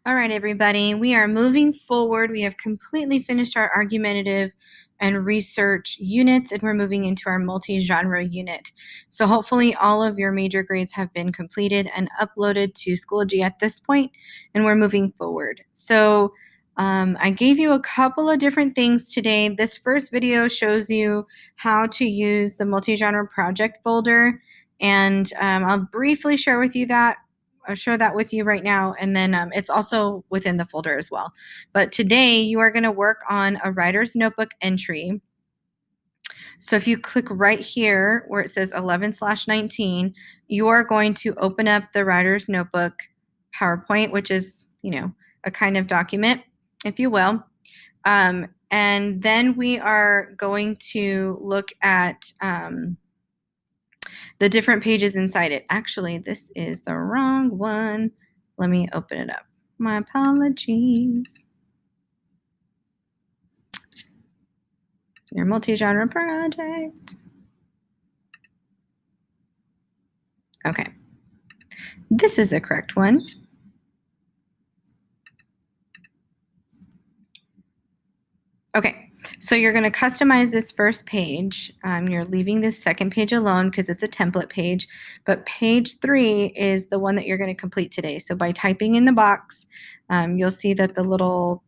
All right, everybody, we are moving forward. We have completely finished our argumentative and research units, and we're moving into our multi-genre unit. So hopefully all of your major grades have been completed and uploaded to Schoology at this point, and we're moving forward. So I gave you a couple of different things today. This first video shows you how to use the multi-genre project folder, and I'll briefly share with you that. I'll share that with you right now, and then it's also within the folder as well. But today you are going to work on a writer's notebook entry. So if you click right here where it says 11/19, you are going to open up the writer's notebook PowerPoint, which is, a kind of document, if you will. And then we are going to look at the different pages inside it. Actually, this is the wrong one. Let me open it up. My apologies. Your multi-genre project. Okay. This is the correct one. Okay, so you're going to customize this first page. You're leaving this second page alone because it's a template page, but page 3 is the one that you're going to complete today. So by typing in the box, you'll see that the little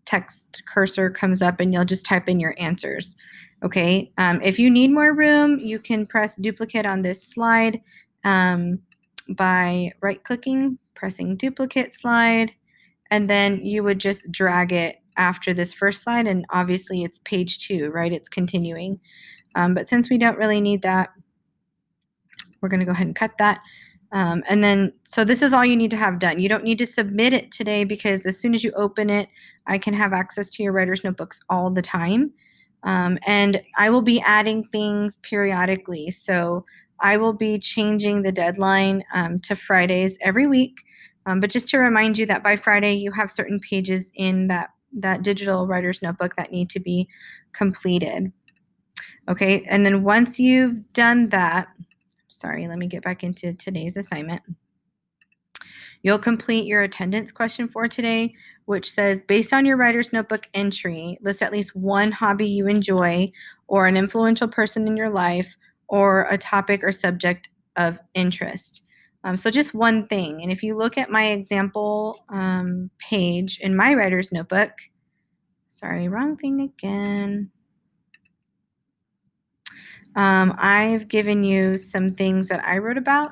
text cursor comes up and you'll just type in your answers. Okay, if you need more room, you can press duplicate on this slide by right-clicking, pressing duplicate slide, and then you would just drag it after this first slide, and obviously it's page 2, right? It's continuing. But since we don't really need that, we're going to go ahead and cut that. And then, so this is all you need to have done. You don't need to submit it today because as soon as you open it, I can have access to your writer's notebooks all the time. And I will be adding things periodically. So I will be changing the deadline to Fridays every week. But just to remind you that by Friday, you have certain pages in that digital writer's notebook that need to be completed. Okay, and then once you've done that, sorry, let me get back into today's assignment. You'll complete your attendance question for today, which says, based on your writer's notebook entry, list at least one hobby you enjoy or an influential person in your life or a topic or subject of interest. So just one thing. And if you look at my example page in my writer's notebook, sorry, wrong thing again. I've given you some things that I wrote about.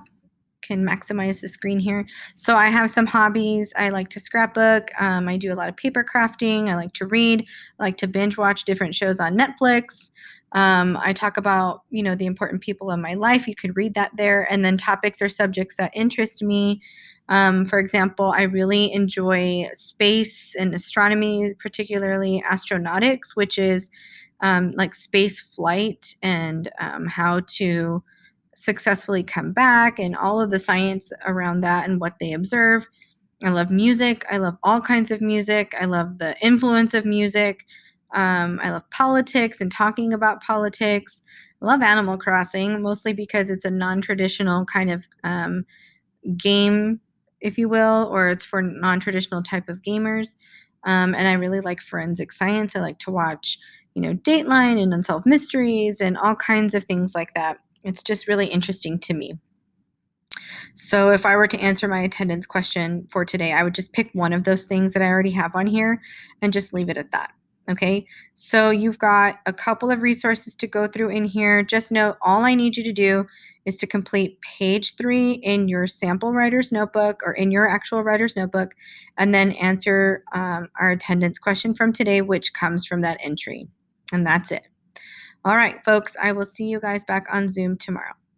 Can maximize the screen here. So I have some hobbies. I like to scrapbook. I do a lot of paper crafting. I like to read. I like to binge watch different shows on Netflix. I talk about, the important people in my life. You could read that there. And then topics or subjects that interest me. For example, I really enjoy space and astronomy, particularly astronautics, which is like space flight and how to successfully come back and all of the science around that and what they observe. I love music. I love all kinds of music. I love the influence of music. I love politics and talking about politics. I love Animal Crossing, mostly because it's a non-traditional kind of game, if you will, or it's for non-traditional type of gamers. And I really like forensic science. I like to watch, Dateline and Unsolved Mysteries and all kinds of things like that. It's just really interesting to me. So if I were to answer my attendance question for today, I would just pick one of those things that I already have on here and just leave it at that. Okay, so you've got a couple of resources to go through in here. Just note, all I need you to do is to complete page 3 in your sample writer's notebook or in your actual writer's notebook, and then answer our attendance question from today, which comes from that entry. And that's it. All right, folks, I will see you guys back on Zoom tomorrow.